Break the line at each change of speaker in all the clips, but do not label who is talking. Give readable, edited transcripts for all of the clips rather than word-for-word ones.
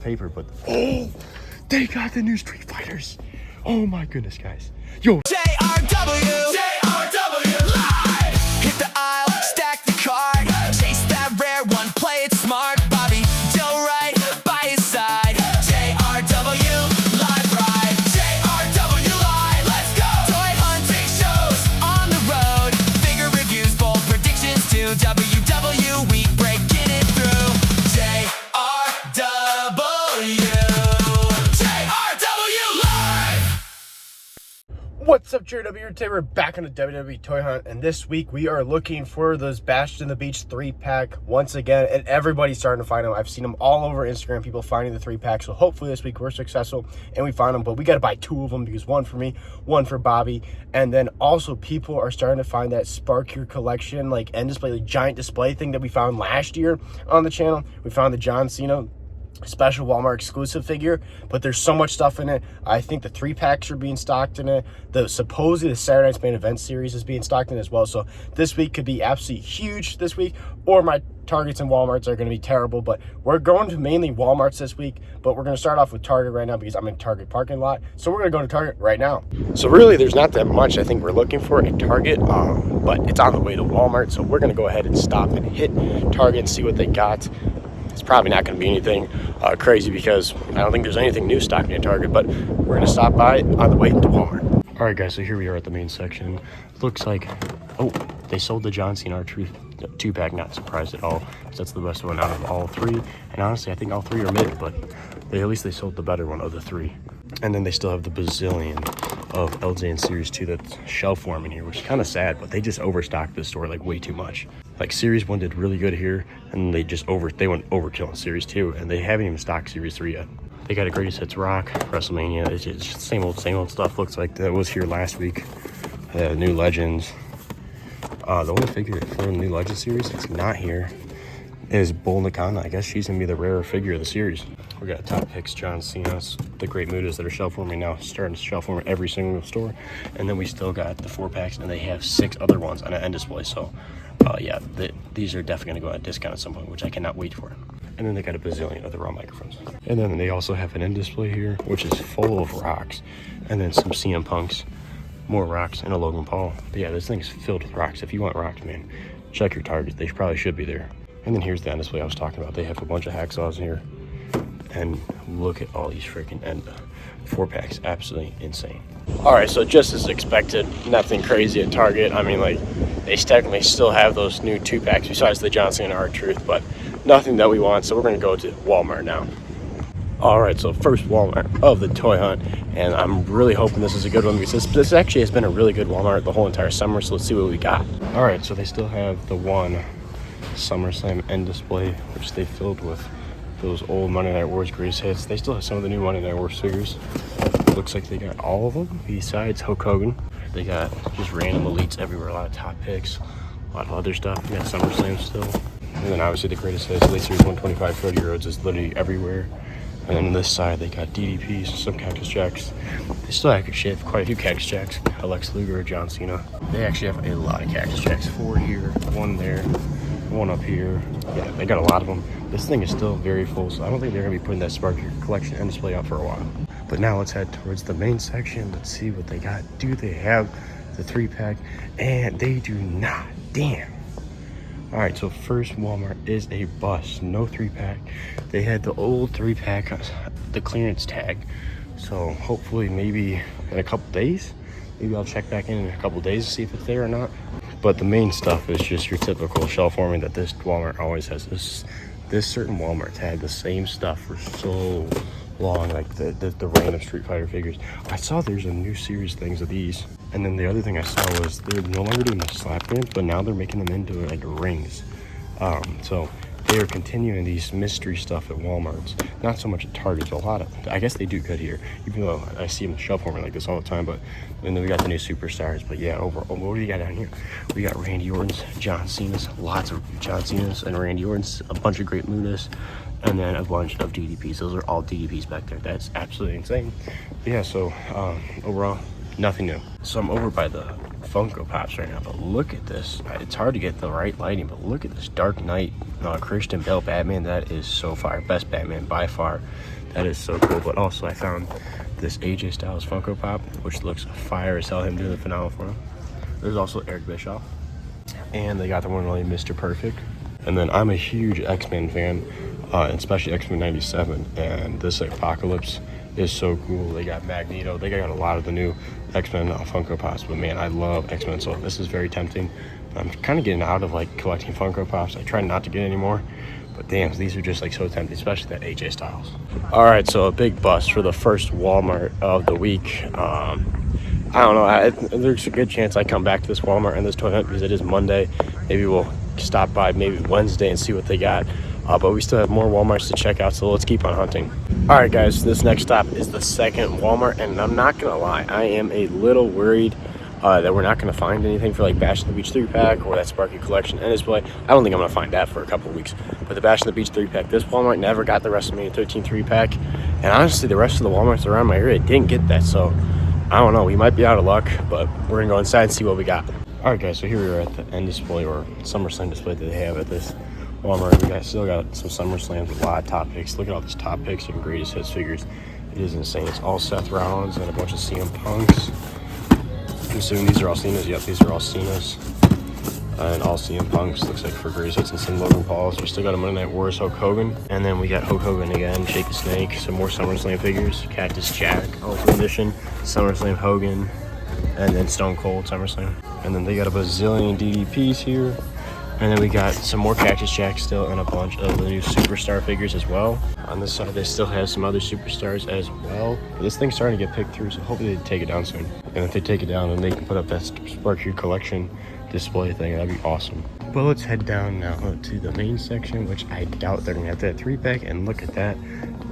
paper, but oh, they got the new Street Fighters. Oh my goodness, guys. Yo, JRW live. Hit the aisle, stack the card, chase that rare one, play it smart. Bobby Joe right by his side. JRW live ride. JRW live, let's go. Toy hunting shows on the road, figure reviews, bold predictions too. WW week breaking it through. What's up, JW? Today we're back on a WWE toy hunt, and this week we are looking for those Bashed in the Beach 3-pack once again, and everybody's starting to find them. I've seen them all over Instagram, people finding the 3-pack, so hopefully this week we're successful and we find them, but we got to buy 2 of them because one for me, one for Bobby, and then also people are starting to find that Spark Your Collection, like end display, like giant display thing that we found last year on the channel. We found the John Cena special Walmart exclusive figure, but there's so much stuff in it. I think the 3-packs are being stocked in it. Supposedly the Saturday Night's Main Event series is being stocked in as well. So this week could be absolutely huge this week, or my Targets and Walmarts are going to be terrible. But we're going to mainly Walmarts this week, but we're going to start off with Target right now because I'm in Target parking lot. So we're going to go to Target right now. So really there's not that much I think we're looking for at Target, but it's on the way to Walmart. So we're going to go ahead and stop and hit Target and see what they got. It's probably not going to be anything crazy because I don't think there's anything new stocking at Target, but we're going to stop by on the way into Walmart. All right, guys, so here we are at the main section. Looks like, oh, they sold the John Cena R-Truth 2-pack. Not surprised at all, because that's the best one out of all 3. And honestly, I think all 3 are mid, but at least they sold the better one of the 3. And then they still have the bazillion of LJN Series 2 that's shelf warming here, which is kind of sad, but they just overstocked this store like way too much. Like Series 1 did really good here, and they went overkill in Series 2, and they haven't even stocked Series 3 yet. They got a Greatest Hits Rock, WrestleMania. It's just same old stuff. Looks like that was here last week. New Legends. The only figure for the New Legends series that's not here is Bull Nakana. I guess she's gonna be the rarer figure of the series. We got top picks, John Cena's, the Great Mutas that are shelf warming now, starting to shelf warm every single store. And then we still got the 4-packs, and they have 6 other ones on an end display. So yeah, these are definitely gonna go on discount at some point, which I cannot wait for. And then they got a bazillion of the raw microphones. And then they also have an end display here, which is full of rocks. And then some CM Punks, more rocks, and a Logan Paul. But yeah, this thing's filled with rocks. If you want rocks, man, check your Target. They probably should be there. And then here's the end display I was talking about. They have a bunch of hacksaws in here. And look at all these freaking end 4-packs. Absolutely insane. All right, so just as expected, nothing crazy at Target. I mean, like, they technically still have those new 2-packs besides the John Cena R-Truth, but nothing that we want. So we're going to go to Walmart now. All right, so first Walmart of the toy hunt, and I'm really hoping this is a good one because this actually has been a really good Walmart the whole entire summer, so let's see what we got. All right, so they still have the one SummerSlam end display, which they filled with those old Monday Night Wars greatest hits. They still have some of the new Monday Night Wars figures. Looks like they got all of them besides Hulk Hogan. They got just random elites everywhere, a lot of top picks, a lot of other stuff. We got SummerSlam still. And then obviously the greatest hits, Elite Series 125 Cody Rhodes is literally everywhere. And then on this side, they got DDPs, some Cactus Jacks. They still actually have quite a few Cactus Jacks. Alex Luger, John Cena. They actually have a lot of Cactus Jacks. 4 here, 1 there, 1 up here. Yeah, they got a lot of them. This thing is still very full, so I don't think they're going to be putting that Spark Your Collection end display out for a while. But now let's head towards the main section. Let's see what they got. Do they have the 3-pack? And they do not. Damn. All right, so first Walmart is a bust. No 3-pack. They had the old 3-pack, the clearance tag. So hopefully maybe in a couple days, maybe I'll check back in a couple days to see if it's there or not. But the main stuff is just your typical shelf warming that this Walmart always has. This certain Walmart's had the same stuff for so long, like the random Street Fighter figures. I saw there's a new series things of these. And then the other thing I saw was they're no longer doing the slap bands, but now they're making them into like rings. So they are continuing these mystery stuff at Walmart's. Not so much at Target, a lot of, I guess they do good here, even though I see them shelf warming like this all the time. But and then we got the new superstars. But yeah, overall, what do we got down here? We got Randy Orton's, John Cena's, lots of John Cena's and Randy Orton's, a bunch of Great Mutas, and then a bunch of DDPs. Those are all DDPs back there. That's absolutely insane. But yeah, so overall, nothing new. So I'm over by the Funko Pops right now, but look at this. It's hard to get the right lighting, but look at this Dark Knight Christian Bale Batman. That is so fire. Best Batman by far. That is so cool. But also I found this AJ Styles Funko Pop, which looks fire as hell, him doing the finale for him. There's also Eric Bischoff. And they got the one and only Mr. Perfect. And then I'm a huge X-Men fan, especially X-Men 97. And this Apocalypse is so cool. They got Magneto. They got a lot of the new X-Men Funko Pops. But man, I love X-Men, so this is very tempting. I'm kind of getting out of like collecting Funko Pops. I try not to get any more. But damn, these are just like so tempting, especially that AJ Styles. All right, so a big bust for the first Walmart of the week. I don't know. There's a good chance I come back to this Walmart and this toy hunt because it is Monday. Maybe we'll stop by maybe Wednesday and see what they got. But we still have more Walmarts to check out, so let's keep on hunting. All right, guys, this next stop is the second Walmart, and I'm not going to lie. I am a little worried that we're not going to find anything for like Bash on the Beach 3-pack or that Sparky Collection and display. I don't think I'm going to find that for a couple of weeks. But the Bash on the Beach 3-pack, this Walmart never got the WrestleMania 13 3-pack. And honestly, the rest of the Walmarts around my area didn't get that, so I don't know. We might be out of luck, but we're going to go inside and see what we got. All right, guys, so here we are at the end display or SummerSlam display that they have at this Walmart. We still got some SummerSlams with a lot of top picks. Look at all these top picks and greatest hits figures. It is insane. It's all Seth Rollins and a bunch of CM Punks. I'm assuming these are all Cena's. Yep, these are all Cena's. And all CM Punks, looks like, for greatest hits, and some Logan Pauls. We still got a Monday Night Wars Hulk Hogan. And then we got Hulk Hogan again, Jake the Snake, some more SummerSlam figures, Cactus Jack, Ultimate Edition, SummerSlam Hogan, and then Stone Cold SummerSlam. And then they got a bazillion DDPs here. And then we got some more Cactus Jack still and a bunch of the new Superstar figures as well. On this side, they still have some other Superstars as well. But this thing's starting to get picked through, so hopefully they take it down soon. And if they take it down, then they can put up that Sparky Collection display thing. That'd be awesome. But let's head down now to the main section, which I doubt they're gonna have that 3-pack. And look at that,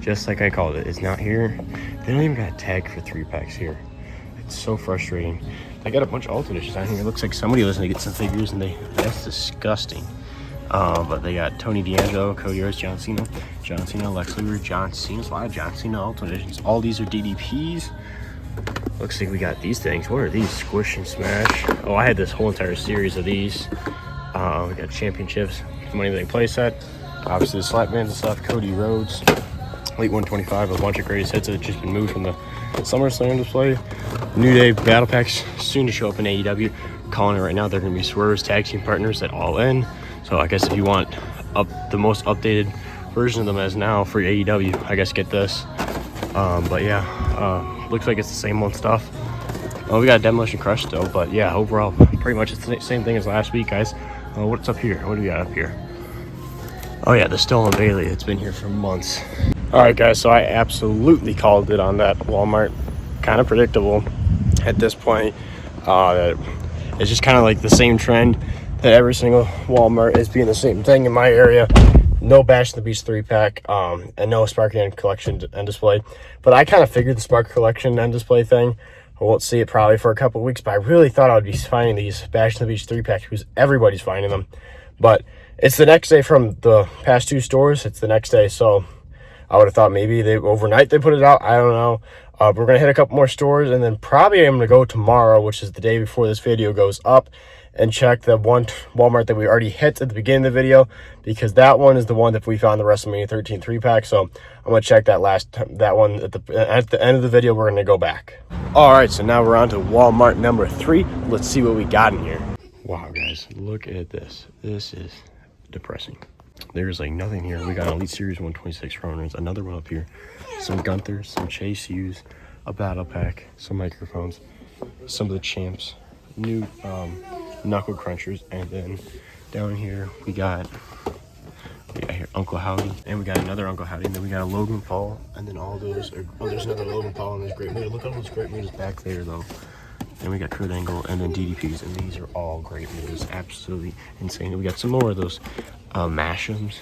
just like I called it, it's not here. They don't even got a tag for 3-packs here. It's so frustrating. I got a bunch of alternate editions down here. It looks like somebody was gonna get some figures, and that's disgusting. But they got Tony D'Angelo, Cody Rhodes, John Cena, Lex Luger, John Cena, a lot of John Cena alternate editions. All these are DDPs. Looks like we got these things. What are these? Squish and Smash. Oh, I had this whole entire series of these. We got championships, Money in the Bank playset, obviously the slap bands and stuff. Cody Rhodes, late 125, a bunch of greatest hits that have just been moved from the SummerSlam display. New Day battle packs soon to show up in AEW. Calling it right now, they're going to be Swerve's tag team partners at All In. So I guess if you want the most updated version of them as now for AEW, I guess get this. But yeah, looks like it's the same old stuff. We got Demolition Crush still, but yeah, overall, pretty much it's the same thing as last week, guys. What's up here? What do we got up here? Oh yeah, the Stolen Bailey. It's been here for months. All right, guys, so I absolutely called it on that Walmart. Kind of predictable at this point. It's just kind of like the same trend that every single Walmart is being the same thing in my area. No Bash in the Beach 3-pack, and no Sparky and Collection and display. But I kind of figured the Sparky Collection and display thing, I won't see it probably for a couple of weeks, but I really thought I would be finding these Bash in the Beach 3-packs because everybody's finding them. But it's the next day from the past two stores. It's the next day, so I would have thought maybe overnight they put it out. I don't know. We're going to hit a couple more stores, and then probably I'm going to go tomorrow, which is the day before this video goes up, and check the one Walmart that we already hit at the beginning of the video, because that one is the one that we found the WrestleMania 13 3-pack. So I'm going to check that one at the end of the video. We're going to go back. All right, so now we're on to Walmart number 3. Let's see what we got in here. Wow, guys, look at this. This is depressing. There's like nothing here. We got Elite Series 126 runners, another one up here, some Gunthers, some Chase U's, a battle pack, some microphones, some of the champs, new knuckle crunchers, and then down here we got here Uncle Howdy, and we got another Uncle Howdy, and then we got a Logan Paul, and then all those are, there's another Logan Paul, and there's Great Muta. Look at all those Great Mutas back there though. And we got Kurt Angle, and then DDPs, and these are all Great Mutas. Absolutely insane. We got some more of those Mash'ems.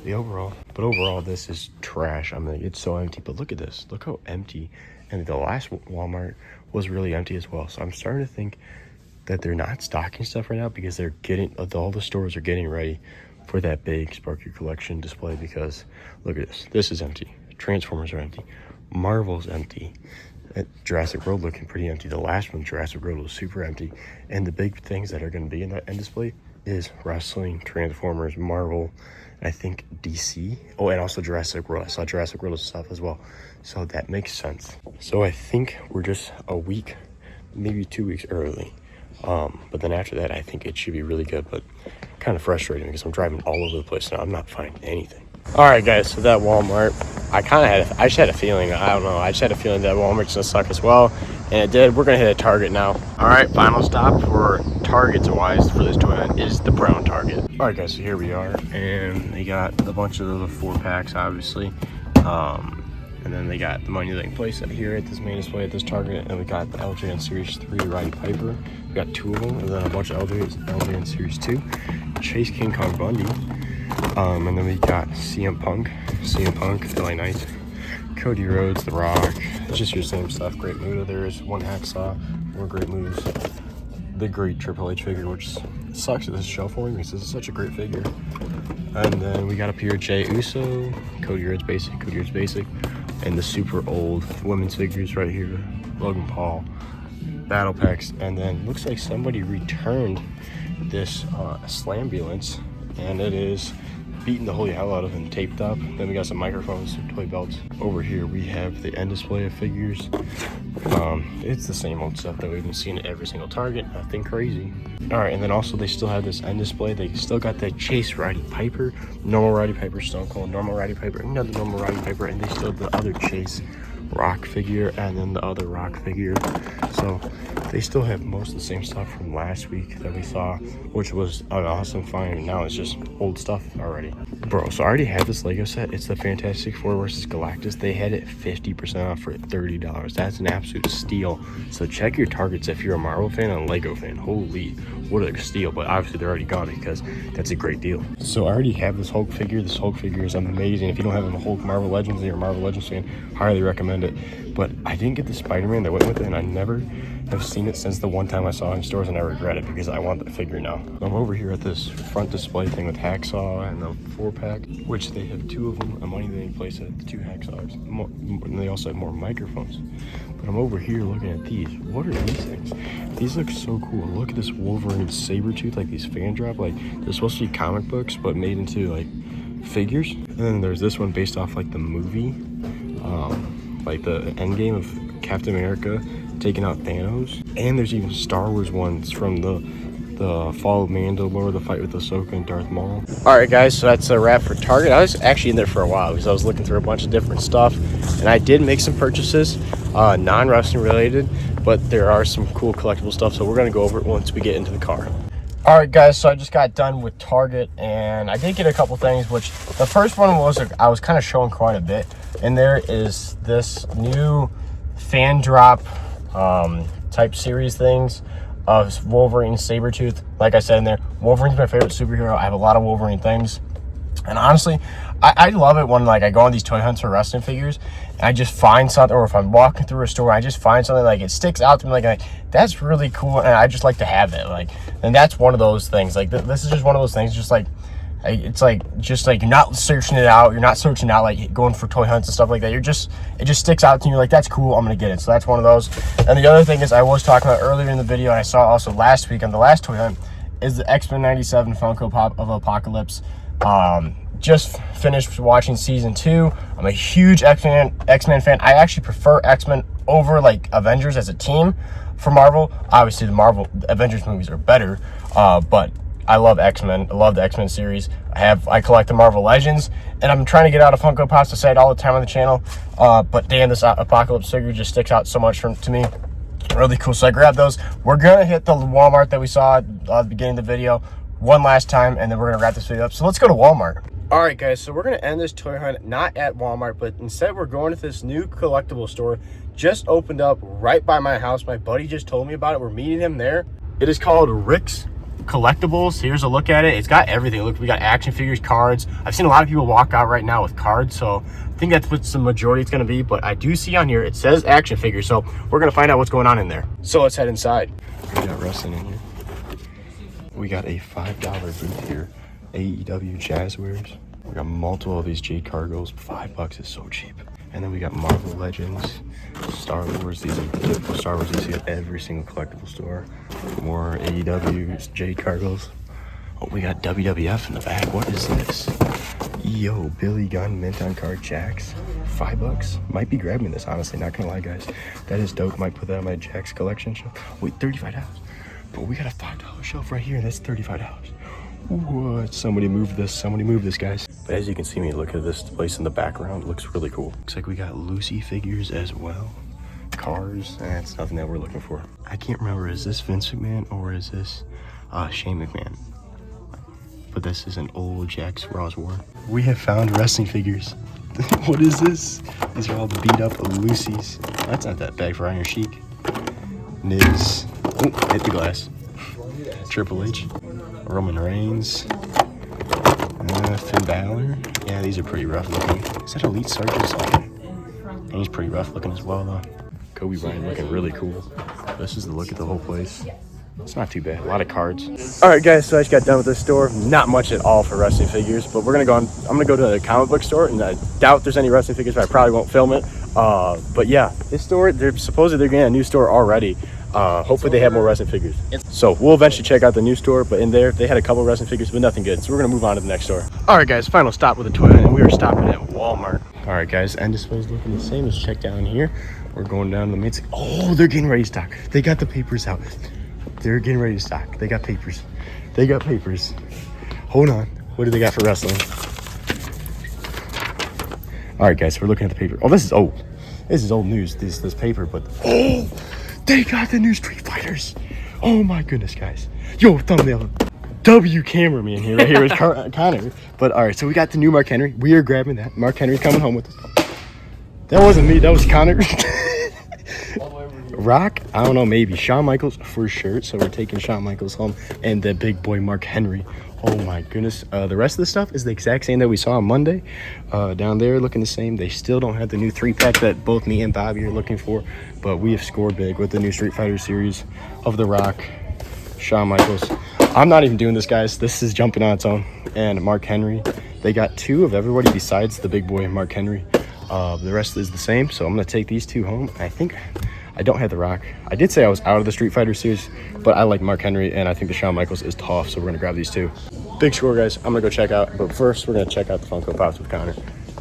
But overall, this is trash. I mean, it's so empty. But look at this. Look how empty. And the last Walmart was really empty as well. So I'm starting to think that they're not stocking stuff right now because all the stores are getting ready for that big Sparky Collection display. Because look at this. This is empty. Transformers are empty. Marvel's empty. At Jurassic World looking pretty empty. The last one, Jurassic World, was super empty. And the big things that are going to be in that end display is wrestling, Transformers, Marvel, and I think DC. Oh, and also Jurassic World. I saw Jurassic World stuff as well. So that makes sense. So I think we're just a week, maybe 2 weeks early. But then after that, I think it should be really good, but kind of frustrating because I'm driving all over the place now. I'm not finding anything. All right, guys, so that Walmart, I just had a feeling, I don't know, I just had a feeling that Walmart's gonna suck as well, and it did. We're gonna hit a Target now. All right, final stop for Targets-wise for this toy hunt is the brown Target. All right, guys, so here we are, and they got a bunch of the 4-packs, obviously, and then they got the money they can place it here at this main display at this Target, and we got the LJN Series 3 Roddy Piper. We got 2 of them, and then a bunch of LJN Series 2, Chase King Kong Bundy. And then we got CM Punk, LA Knight, Cody Rhodes, The Rock. It's just your same stuff. Great Muta. There is 1 Hacksaw, more great moves. The great Triple H figure, which sucks at this shelf for me because this is such a great figure. And then we got up here Jey Uso, Cody Rhodes Basic, and the super old women's figures right here, Logan Paul, Battle Packs, and then looks like somebody returned this Slambulance, and it is beating the holy hell out of and taped up. Then we got some microphones, some toy belts. Over here we have the end display of figures. It's the same old stuff that we've been seeing at every single Target, nothing crazy. All right, and then also they still have this end display. They still got that Chase Roddy Piper, normal Roddy Piper, Stone Cold, normal Roddy Piper, another normal Roddy Piper, and they still have the other Chase Rock figure and then the other Rock figure. So they still have most of the same stuff from last week that we saw, which was an awesome find. Now it's just old stuff already. Bro, so I already have this Lego set. It's the Fantastic Four versus Galactus. They had it 50% off for $30. That's an absolute steal. So check your Targets if you're a Marvel fan and a Lego fan. Holy, what a steal. But obviously they're already gone because that's a great deal. So I already have this Hulk figure. This Hulk figure is amazing. If you don't have a Hulk Marvel Legends and you're a Marvel Legends fan, highly recommend it. But I didn't get the Spider-Man that went with it, and I never have seen it since the one time I saw it in stores, and I regret it because I want the figure now. I'm over here at this front display thing with Hacksaw and the 4-pack, which they have 2 of them. A money they place at the 2 Hacksaws. And they also have more microphones. But I'm over here looking at these. What are these things? These look so cool. Look at this Wolverine Sabretooth, like these fan drop. Like, they're supposed to be comic books, but made into like figures. And then there's this one based off like the movie, like the Endgame of Captain America taking out Thanos. And there's even Star Wars ones from the Fall of Mandalore, the fight with Ahsoka and Darth Maul. All right, guys, so that's a wrap for Target. I was actually in there for a while because I was looking through a bunch of different stuff, and I did make some purchases, non-wrestling related, but there are some cool collectible stuff, so we're gonna go over it once we get into the car. All right, guys, so I just got done with Target, and I did get a couple things, which the first one was I was kind of showing quite a bit, and there is this new fan drop type series things of Wolverine Sabretooth. Like I said in there, Wolverine's my favorite superhero. I have a lot of Wolverine things, and honestly, I love it when like I go on these toy hunts for wrestling figures and I just find something, or if I'm walking through a store I just find something like it sticks out to me, like that's really cool, and I just like to have it. Like, and that's one of those things. Like this is just one of those things, just like it's like just like you're not searching it out, you're not searching out like going for toy hunts and stuff like that. It just sticks out to you, like that's cool, I'm gonna get it. So that's one of those. And the other thing is I was talking about earlier in the video, and I saw also last week on the last toy hunt, is the X-Men 97 Funko Pop of Apocalypse. Just finished watching season 2. I'm a huge X-Men fan. I actually prefer X-Men over like Avengers as a team for Marvel. Obviously the Avengers movies are better, but I love X-Men. I love the X-Men series. I collect the Marvel Legends, and I'm trying to get out of Funko Pops. I say it all the time on the channel, but damn, this Apocalypse figure just sticks out so much to me. Really cool, so I grabbed those. We're gonna hit the Walmart that we saw at the beginning of the video one last time, and then we're gonna wrap this video up. So let's go to Walmart. All right, guys, so we're gonna end this toy hunt not at Walmart, but instead we're going to this new collectible store. Just opened up right by my house. My buddy just told me about it. We're meeting him there. It is called Rick's Collectibles. Here's a look at it. It's got everything. Look, we got action figures, cards. I've seen a lot of people walk out right now with cards, so I think that's what the majority it's going to be. But I do see on here it says action figures, so we're going to find out what's going on in there. So let's head inside. We got wrestling in here. We got a $5 booth here. AEW Jazzwares. We got multiple of these Jade Cargos. $5 is so cheap. And then we got Marvel Legends, Star Wars. These are the typical Star Wars you see at every single collectible store. More AEWs, Jade Cargills. Oh, we got WWF in the back. What is this? Yo, Billy Gunn mint on card Jax. $5. Might be grabbing this, honestly. Not gonna lie, guys. That is dope. Might put that on my Jax collection shelf. Wait, $35. But we got a $5 shelf right here. That's $35. What? Somebody move this. Somebody move this, guys. But as you can see me, look at this place in the background. It looks really cool. Looks like we got Lucy figures as well. Cars. That's nothing that we're looking for. I can't remember. Is this Vince McMahon or is this Shane McMahon? But this is an old Jax Raw's War. We have found wrestling figures. What is this? These are all beat up Lucy's. That's not that bad for Iron Sheik. Niz. Oh, hit the glass. Triple H. Roman Reigns. Finn Balor. Yeah, these are pretty rough looking. Is that Elite Sergeant Slaughter? And he's pretty rough looking as well, though. Kobe Bryant looking really cool. This is the look at the whole place. It's not too bad. A lot of cards. All right, guys. So I just got done with this store. Not much at all for wrestling figures, but we're gonna go on. I'm gonna go to the comic book store, and I doubt there's any wrestling figures, but I probably won't film it. But yeah, this store. They're supposedly getting a new store already. Hopefully they have more wrestling figures. So we'll eventually check out the new store, but in there they had a couple wrestling figures, but nothing good. So we're gonna move on to the next store. All right, guys. Final stop with the toy, and we are stopping at Walmart. All right, guys. End display is looking the same. Let's check down here. We're going down to the main. Oh, they're getting ready to stock. They got the papers out. They're getting ready to stock. They got papers. They got papers. Hold on. What do they got for wrestling? All right, guys. We're looking at the paper. Oh, this is old. This is old news. This paper, but oh, they got the new Street Fighters. Oh my goodness, guys. Yo, thumbnail. W cameraman here, right here is Connor. But all right, so we got the new Mark Henry. We are grabbing that. Mark Henry's coming home with us. That wasn't me. That was Connor. Rock, I don't know, maybe Shawn Michaels for sure. So we're taking Shawn Michaels home and the big boy Mark Henry. Oh my goodness. The rest of the stuff is the exact same that we saw on Monday. Down there looking the same. They still don't have the new 3-pack that both me and Bobby are looking for, but we have scored big with the new Street Fighter series of The Rock, Shawn Michaels. I'm not even doing this, guys. This is jumping on its own. And Mark Henry. They got 2 of everybody besides the big boy Mark Henry. The rest is the same, so I'm going to take these 2 home. I think I don't have The Rock. I did say I was out of the Street Fighter series, but I like Mark Henry, and I think the Shawn Michaels is tough, so we're going to grab these 2. Big score, guys. I'm going to go check out, but first we're going to check out the Funko Pops with Connor.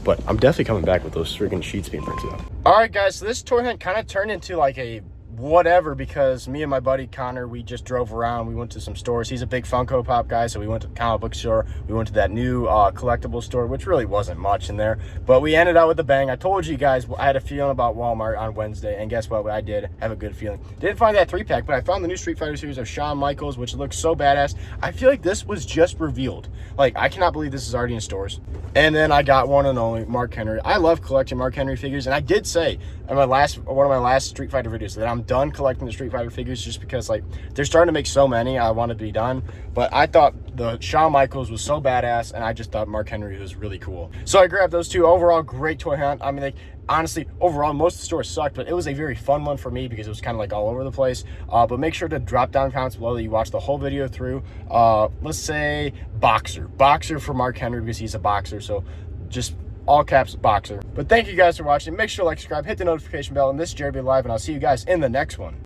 But I'm definitely coming back with those freaking sheets being printed out. All right, guys, so this toy hunt kind of turned into like a whatever, because me and my buddy Connor, we just drove around. We went to some stores. He's a big Funko Pop guy, so we went to the comic book store. We went to that new collectible store, which really wasn't much in there, but we ended out with a bang. I told you guys I had a feeling about Walmart on Wednesday, and guess what? I did have a good feeling. Didn't find that 3-pack, but I found the new Street Fighter series of Shawn Michaels, which looks so badass. I feel like this was just revealed. Like, I cannot believe this is already in stores. And then I got one and only Mark Henry. I love collecting Mark Henry figures, and I did say in one of my last Street Fighter videos that I'm done collecting the Street Fighter figures, just because like they're starting to make so many. I want to be done, but I thought the Shawn Michaels was so badass, and I just thought Mark Henry was really cool, so I grabbed those 2. Overall, great toy hunt. I mean, like, honestly, overall most of the stores sucked, but it was a very fun one for me because it was kind of like all over the place. But make sure to drop down comments below that you watch the whole video through. Let's say boxer for Mark Henry, because he's a boxer, so just all caps boxer. But thank you guys for watching. Make sure to like, subscribe, hit the notification bell, and this is Jerry Live, and I'll see you guys in the next one.